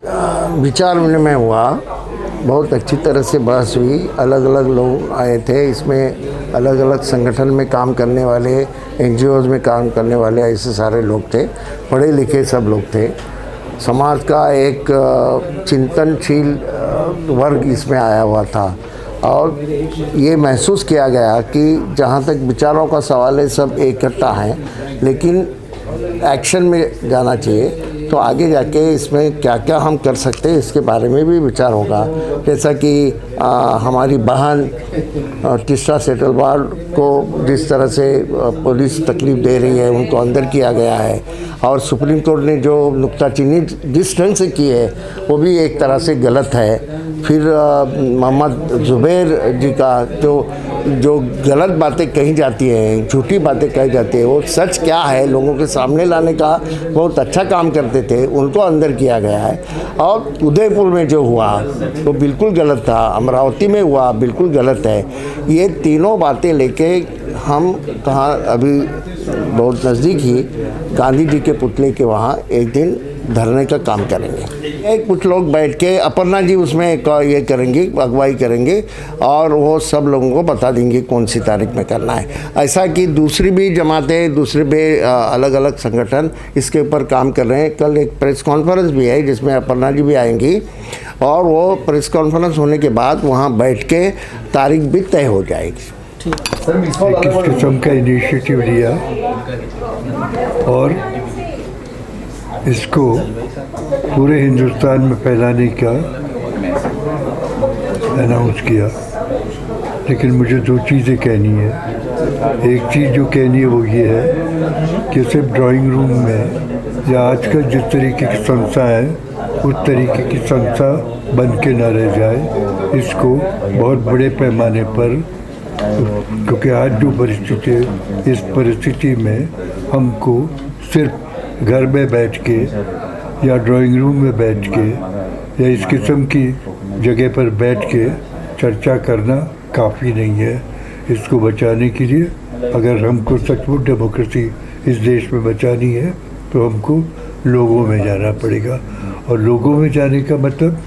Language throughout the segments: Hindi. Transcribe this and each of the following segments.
विचार विनिमय हुआ, बहुत अच्छी तरह से बहस हुई। अलग अलग लोग आए थे, इसमें अलग अलग संगठन में काम करने वाले, एनजीओज में काम करने वाले, ऐसे सारे लोग थे, पढ़े लिखे सब लोग थे। समाज का एक चिंतनशील वर्ग इसमें आया हुआ था और ये महसूस किया गया कि जहाँ तक विचारों का सवाल है सब इकट्ठा हैं, लेकिन एक्शन में जाना चाहिए। तो आगे जाके इसमें क्या क्या हम कर सकते हैं इसके बारे में भी विचार होगा। जैसा कि हमारी बहन तीसरा सेटलवाल को जिस तरह से पुलिस तकलीफ़ दे रही है, उनको अंदर किया गया है, और सुप्रीम कोर्ट ने जो नुक्ताचीनी जिस ढंग से की है वो भी एक तरह से गलत है। फिर मोहम्मद जुबैर जी का जो गलत बातें कही जाती हैं, झूठी बातें कही जाती हैं, वो सच क्या है लोगों के सामने लाने का बहुत अच्छा काम करते थे, उनको अंदर किया गया है। और उदयपुर में जो हुआ तो बिल्कुल गलत था, अमरावती में हुआ बिल्कुल गलत है। ये तीनों बातें लेके हम कहाँ अभी बहुत नज़दीक ही गांधी जी के पुतले के वहाँ एक दिन धरने का काम करेंगे। कुछ लोग बैठ के अपर्णा जी उसमें ये करेंगे, अगुवाई करेंगे और वो सब लोगों को बता देंगे कौन सी तारीख में करना है। ऐसा कि दूसरी भी जमातें, दूसरे भी अलग अलग संगठन इसके ऊपर काम कर रहे हैं। कल एक प्रेस कॉन्फ्रेंस भी है जिसमें अपर्णा जी भी आएंगी और वो प्रेस कॉन्फ्रेंस होने के बाद वहाँ बैठ के तारीख भी तय हो जाएगी। किस किस्म का इनिशिएटिव लिया और इसको पूरे हिंदुस्तान में फैलाने का अनाउंस किया। लेकिन मुझे दो चीज़ें कहनी है। एक चीज़ जो कहनी है वो ये है कि सिर्फ ड्राइंग रूम में या आजकल जिस तरीके की संस्था है उस तरीके की संस्था बन के न रह जाए। इसको बहुत बड़े पैमाने पर, क्योंकि आज जो परिस्थिति है, इस परिस्थिति में हमको सिर्फ घर में बैठ के या ड्राइंग रूम में बैठ के या इस किस्म की जगह पर बैठ के चर्चा करना काफ़ी नहीं है। इसको बचाने के लिए अगर हमको सचमुच डेमोक्रेसी इस देश में बचानी है तो हमको लोगों में जाना पड़ेगा। और लोगों में जाने का मतलब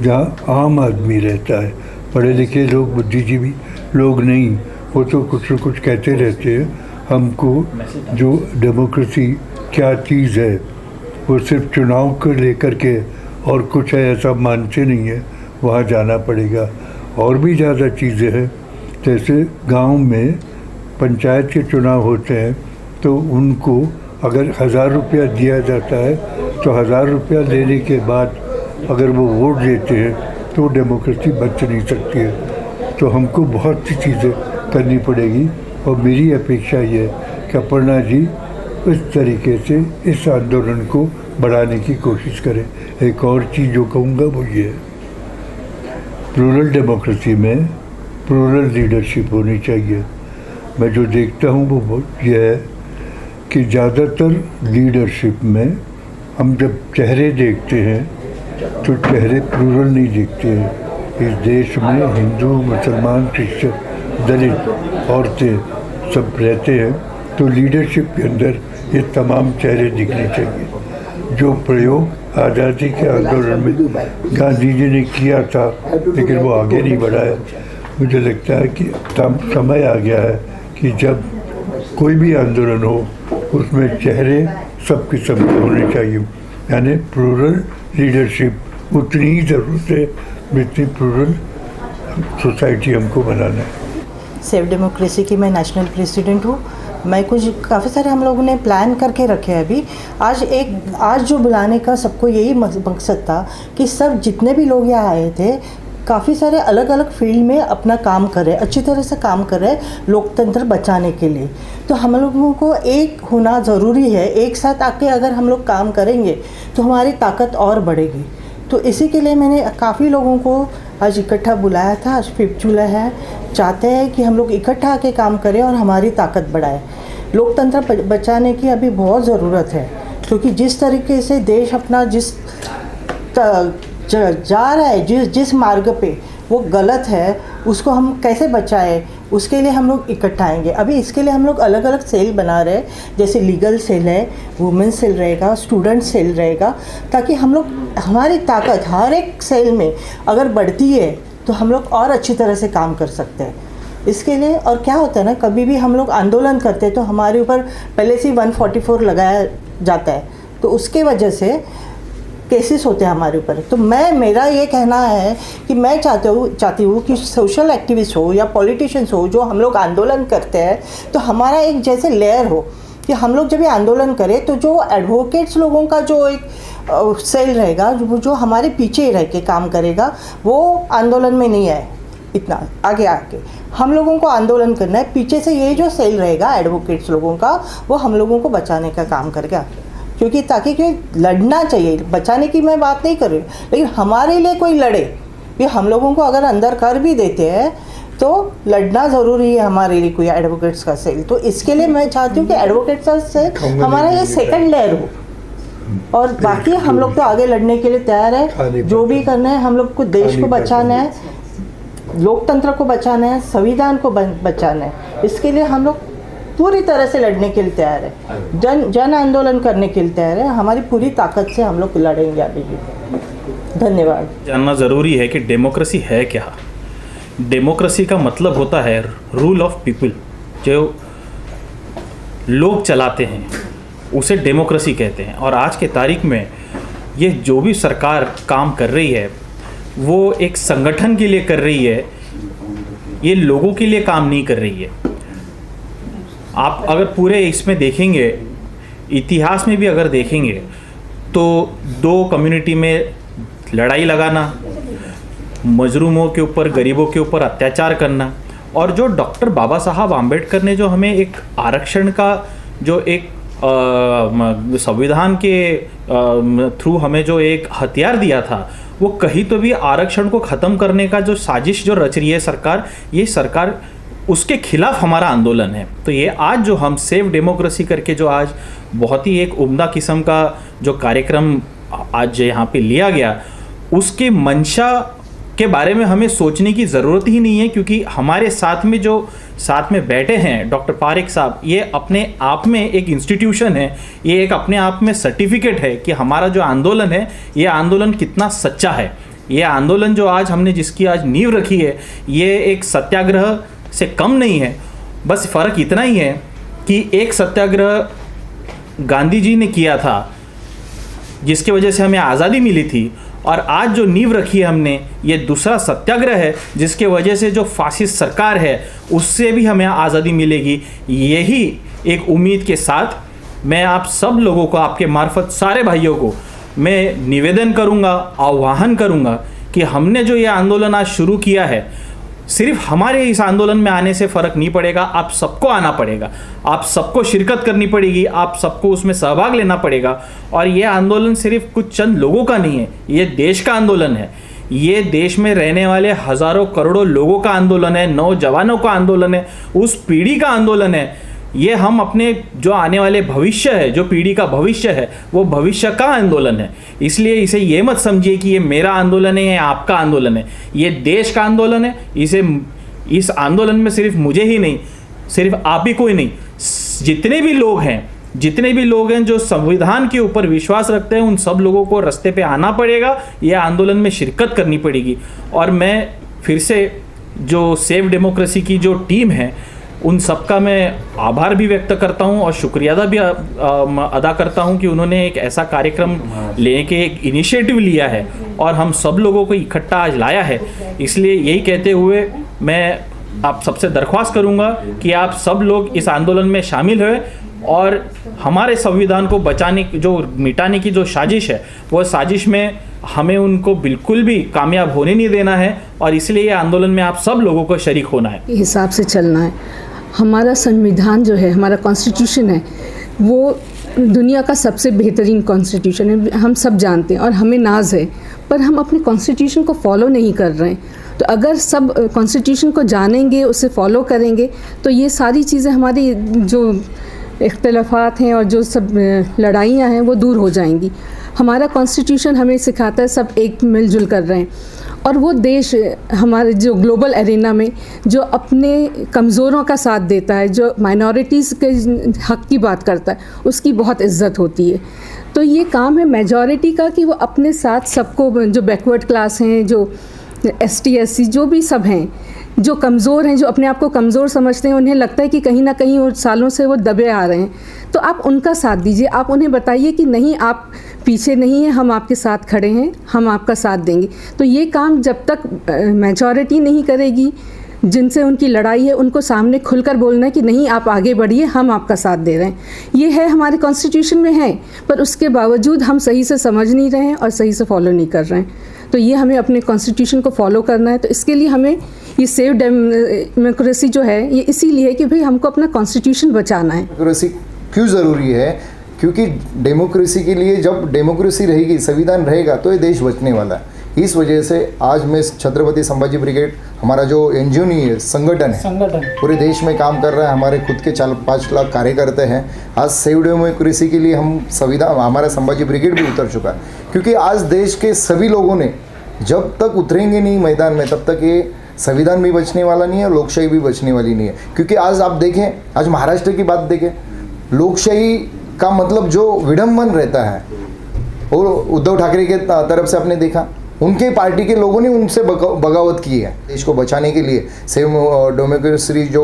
जहाँ आम आदमी रहता है, पढ़े लिखे लोग, बुद्धिजीवी लोग नहीं, वो तो कुछ न कुछ कहते रहते हैं। हमको जो डेमोक्रेसी क्या चीज़ है वो सिर्फ चुनाव को लेकर के और कुछ है ऐसा मानते नहीं है, वहाँ जाना पड़ेगा। और भी ज़्यादा चीज़ें हैं, जैसे गांव में पंचायत के चुनाव होते हैं तो उनको अगर 1000 रुपया दिया जाता है तो 1000 रुपया लेने के बाद अगर वो वोट देते हैं तो डेमोक्रेसी बच नहीं सकती है। तो हमको बहुत सी चीज़ें करनी पड़ेगी और मेरी अपेक्षा ये है कि अपर्णा जी इस तरीके से इस आंदोलन को बढ़ाने की कोशिश करें। एक और चीज़ जो कहूँगा वो ये है, रूरल डेमोक्रेसी में रूरल लीडरशिप होनी चाहिए। मैं जो देखता हूँ वो ये है कि ज़्यादातर लीडरशिप में हम जब चेहरे देखते हैं तो चेहरे रूरल नहीं दिखते हैं। इस देश में हिंदू, मुसलमान, क्रिश्चियन, दलित, औरतें सब रहते हैं, तो लीडरशिप के अंदर ये तमाम चेहरे दिखने चाहिए। जो प्रयोग आज़ादी के आंदोलन में गांधी जी ने किया था लेकिन वो आगे नहीं बढ़ाया, मुझे लगता है कि समय आ गया है कि जब कोई भी आंदोलन हो उसमें चेहरे सब किस्म के होने चाहिए। यानी प्लूरल लीडरशिप उतनी ही ज़रूरत है जितनी प्लूरल सोसाइटी हमको बनाना है। सेव डेमोक्रेसी की मैं नेशनल प्रेसिडेंट हूँ। मैं कुछ काफ़ी सारे हम लोगों ने प्लान करके रखे हैं अभी। आज जो बुलाने का सबको यही मकसद था कि सब जितने भी लोग यहाँ आए थे काफ़ी सारे अलग अलग फील्ड में अपना काम कर रहे हैं, अच्छी तरह से काम कर रहे हैं लोकतंत्र बचाने के लिए। तो हम लोगों को एक होना ज़रूरी है। एक साथ आके अगर हम लोग काम करेंगे तो हमारी ताकत और बढ़ेगी। तो इसी के लिए मैंने काफ़ी लोगों को आज इकट्ठा बुलाया था। आज 5 जुलाई है, चाहते हैं कि हम लोग इकट्ठा आके काम करें और हमारी ताकत बढ़ाएं। लोकतंत्र बचाने की अभी बहुत ज़रूरत है, क्योंकि जिस तरीके से देश अपना जा रहा है, जिस मार्ग पे वो गलत है, उसको हम कैसे बचाएं। उसके लिए हम लोग इकट्ठा आएंगे। अभी इसके लिए हम लोग अलग अलग सेल बना रहे हैं, जैसे लीगल सेल है, वुमेन सेल रहेगा, स्टूडेंट सेल रहेगा, ताकि हम लोग हमारी ताकत हर एक सेल में अगर बढ़ती है तो हम लोग और अच्छी तरह से काम कर सकते हैं। इसके लिए और क्या होता है ना, कभी भी हम लोग आंदोलन करते हैं तो हमारे ऊपर पहले से 144 लगाया जाता है, तो उसके वजह से केसेस होते हैं हमारे ऊपर। तो मेरा ये कहना है कि मैं चाहती हूँ कि सोशल एक्टिविस्ट हो या पॉलिटिशियंस हो, जो हम लोग आंदोलन करते हैं, तो हमारा एक जैसे लेयर हो कि हम लोग जब ये आंदोलन करें तो जो एडवोकेट्स लोगों का जो एक सेल रहेगा, जो हमारे पीछे रह के काम करेगा, वो आंदोलन में नहीं आए इतना आगे आके। हम लोगों को आंदोलन करना है, पीछे से ये जो सेल रहेगा एडवोकेट्स लोगों का, वो हम लोगों को बचाने का काम करेगा। क्योंकि ताकि लड़ना चाहिए, बचाने की मैं बात नहीं कर रही हूँ, लेकिन हमारे लिए कोई लड़े। ये हम लोगों को अगर अंदर कर भी देते हैं तो लड़ना ज़रूरी है हमारे लिए, कोई एडवोकेट्स का सेल। तो इसके लिए मैं चाहती हूँ कि एडवोकेट्स का सेल हमारा ये सेकंड लेयर हो, और बाकी हम लोग तो आगे लड़ने के लिए तैयार है। जो भी करना है, हम लोग को देश को बचाना है, लोकतंत्र को बचाना है, संविधान को बचाना है। इसके लिए हम लोग पूरी तरह से लड़ने के लिए तैयार है, जन आंदोलन करने के लिए तैयार है। हमारी पूरी ताकत से हम लोग लड़ेंगे अभी भी। धन्यवाद। जानना ज़रूरी है कि डेमोक्रेसी है क्या। डेमोक्रेसी का मतलब होता है रूल ऑफ पीपल, जो लोग चलाते हैं उसे डेमोक्रेसी कहते हैं। और आज के तारीख में ये जो भी सरकार काम कर रही है वो एक संगठन के लिए कर रही है, ये लोगों के लिए काम नहीं कर रही है। आप अगर पूरे इसमें देखेंगे, इतिहास में भी अगर देखेंगे, तो दो कम्युनिटी में लड़ाई लगाना, मजलूमों के ऊपर, गरीबों के ऊपर अत्याचार करना, और जो डॉक्टर बाबा साहब आम्बेडकर ने जो हमें एक आरक्षण का जो एक संविधान के थ्रू हमें जो एक हथियार दिया था, वो कहीं तो भी आरक्षण को ख़त्म करने का जो साजिश जो रच रही है सरकार, ये सरकार उसके खिलाफ हमारा आंदोलन है। तो ये आज जो हम सेव डेमोक्रेसी करके जो आज बहुत ही एक उम्दा किस्म का जो कार्यक्रम आज यहाँ पे लिया गया, उसके मंशा के बारे में हमें सोचने की ज़रूरत ही नहीं है, क्योंकि हमारे साथ में जो साथ में बैठे हैं डॉक्टर पारेख साहब, ये अपने आप में एक इंस्टीट्यूशन है, ये एक अपने आप में सर्टिफिकेट है कि हमारा जो आंदोलन है, ये आंदोलन कितना सच्चा है। ये आंदोलन जो आज हमने जिसकी आज नींव रखी है, ये एक सत्याग्रह से कम नहीं है। बस फ़र्क इतना ही है कि एक सत्याग्रह गांधी जी ने किया था जिसकी वजह से हमें आज़ादी मिली थी, और आज जो नींव रखी है हमने, ये दूसरा सत्याग्रह है जिसके वजह से जो फासिस्ट सरकार है उससे भी हमें आज़ादी मिलेगी। यही एक उम्मीद के साथ मैं आप सब लोगों को, आपके मार्फत सारे भाइयों को मैं निवेदन करूंगा, आह्वान करूंगा कि हमने जो ये आंदोलन आज शुरू किया है, सिर्फ हमारे इस आंदोलन में आने से फ़र्क नहीं पड़ेगा, आप सबको आना पड़ेगा, आप सबको शिरकत करनी पड़ेगी, आप सबको उसमें सहभाग लेना पड़ेगा। और ये आंदोलन सिर्फ कुछ चंद लोगों का नहीं है, ये देश का आंदोलन है, ये देश में रहने वाले हज़ारों करोड़ों लोगों का आंदोलन है, नौजवानों का आंदोलन है, उस पीढ़ी का आंदोलन है। ये हम अपने जो आने वाले भविष्य है, जो पीढ़ी का भविष्य है, वो भविष्य का आंदोलन है। इसलिए इसे ये मत समझिए कि ये मेरा आंदोलन है या आपका आंदोलन है, ये देश का आंदोलन है। इस आंदोलन में सिर्फ मुझे ही नहीं, सिर्फ आप ही कोई नहीं, जितने भी लोग हैं जो संविधान के ऊपर विश्वास रखते हैं, उन सब लोगों को रास्ते पे आना पड़ेगा, ये आंदोलन में शिरकत करनी पड़ेगी। और मैं फिर से जो सेव डेमोक्रेसी की जो टीम है, उन सबका मैं आभार भी व्यक्त करता हूं और शुक्रिया भी अदा करता हूं कि उन्होंने एक ऐसा कार्यक्रम लेने के एक इनिशिएटिव लिया है और हम सब लोगों को इकट्ठा आज लाया है। इसलिए यही कहते हुए मैं आप सबसे दरख्वास्त करूंगा कि आप सब लोग इस आंदोलन में शामिल हुए और हमारे संविधान को मिटाने की जो साजिश है, वो साजिश में हमें उनको बिल्कुल भी कामयाब होने नहीं देना है, और इसलिए ये आंदोलन में आप सब लोगों को शरीक होना है, हिसाब से चलना है। हमारा संविधान जो है, हमारा कॉन्स्टिट्यूशन है, वो दुनिया का सबसे बेहतरीन कॉन्स्टिट्यूशन है, हम सब जानते हैं और हमें नाज है, पर हम अपने कॉन्स्टिट्यूशन को फॉलो नहीं कर रहे हैं। तो अगर सब कॉन्स्टिट्यूशन को जानेंगे, उसे फॉलो करेंगे, तो ये सारी चीज़ें हमारी जो इख्तलाफात हैं और जो सब लड़ाइयाँ हैं वो दूर हो जाएंगी। हमारा कॉन्स्टिट्यूशन हमें सिखाता है सब एक मिलजुल कर रहे हैं, और वो देश हमारे जो ग्लोबल एरिना में जो अपने कमज़ोरों का साथ देता है, जो माइनॉरिटीज़ के हक़ की बात करता है, उसकी बहुत इज्जत होती है। तो ये काम है मेजॉरिटी का कि वो अपने साथ सबको, जो बैकवर्ड क्लास हैं, जो ST SC जो भी सब हैं, जो कमज़ोर हैं, जो अपने आप को कमज़ोर समझते हैं, उन्हें लगता है कि कहीं ना कहीं वो सालों से वो दबे आ रहे हैं, तो आप उनका साथ दीजिए। आप उन्हें बताइए कि नहीं, आप पीछे नहीं हैं, हम आपके साथ खड़े हैं, हम आपका साथ देंगे। तो ये काम जब तक मेजॉरिटी नहीं करेगी, जिनसे उनकी लड़ाई है, उनको सामने खुलकर बोलना है कि नहीं, आप आगे बढ़िए, हम आपका साथ दे रहे हैं। ये है हमारे कॉन्स्टिट्यूशन में है, पर उसके बावजूद हम सही से समझ नहीं रहे हैं और सही से फॉलो नहीं कर रहे हैं। तो ये हमें अपने कॉन्स्टिट्यूशन को फॉलो करना है। तो इसके लिए हमें ये सेव डेमोक्रेसी जो है, ये इसीलिए है कि भाई हमको अपना कॉन्स्टिट्यूशन बचाना है। डेमोक्रेसी क्यों ज़रूरी है? क्योंकि डेमोक्रेसी के लिए, जब डेमोक्रेसी रहेगी, संविधान रहेगा, तो ये देश बचने वाला है। इस वजह से आज मैं छत्रपति संभाजी ब्रिगेड, हमारा जो NGO नहीं है, संगठन है, पूरे देश में काम कर रहा है। हमारे खुद के 4-5 लाख कार्यकर्ता हैं। आज सेव डेमोक्रेसी के लिए हम संविधान, हमारा संभाजी ब्रिगेड भी उतर चुका है। क्योंकि आज देश के सभी लोगों ने, जब तक उतरेंगे नहीं मैदान में, तब तक ये संविधान भी बचने वाला नहीं है, लोकशाही भी बचने वाली नहीं है। क्योंकि आज आप देखें, आज महाराष्ट्र की बात देखें, लोकशाही का मतलब जो विडम्बन रहता है, और उद्धव ठाकरे के तरफ से आपने देखा, उनके पार्टी के लोगों ने उनसे बगावत की है। देश को बचाने के लिए सेव डेमोक्रेसी जो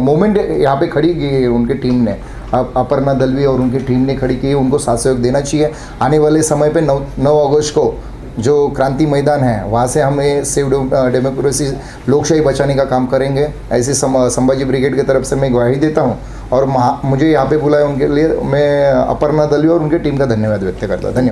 मूवमेंट यहाँ पे खड़ी की है उनकी टीम ने, अपर्णा दलवी और उनकी टीम ने खड़ी की है, उनको साथ सहयोग देना चाहिए। आने वाले समय पे 9 अगस्त को जो क्रांति मैदान है, वहाँ से हमें सेव डेमोक्रेसी, लोकशाही बचाने का काम करेंगे। ऐसे संभाजी ब्रिगेड की तरफ से मैं गवाही देता हूँ, और मुझे यहाँ पे बुलाया उनके लिए मैं अपर्णा दलवी और उनकी टीम का धन्यवाद व्यक्त करता हूँ। धन्यवाद।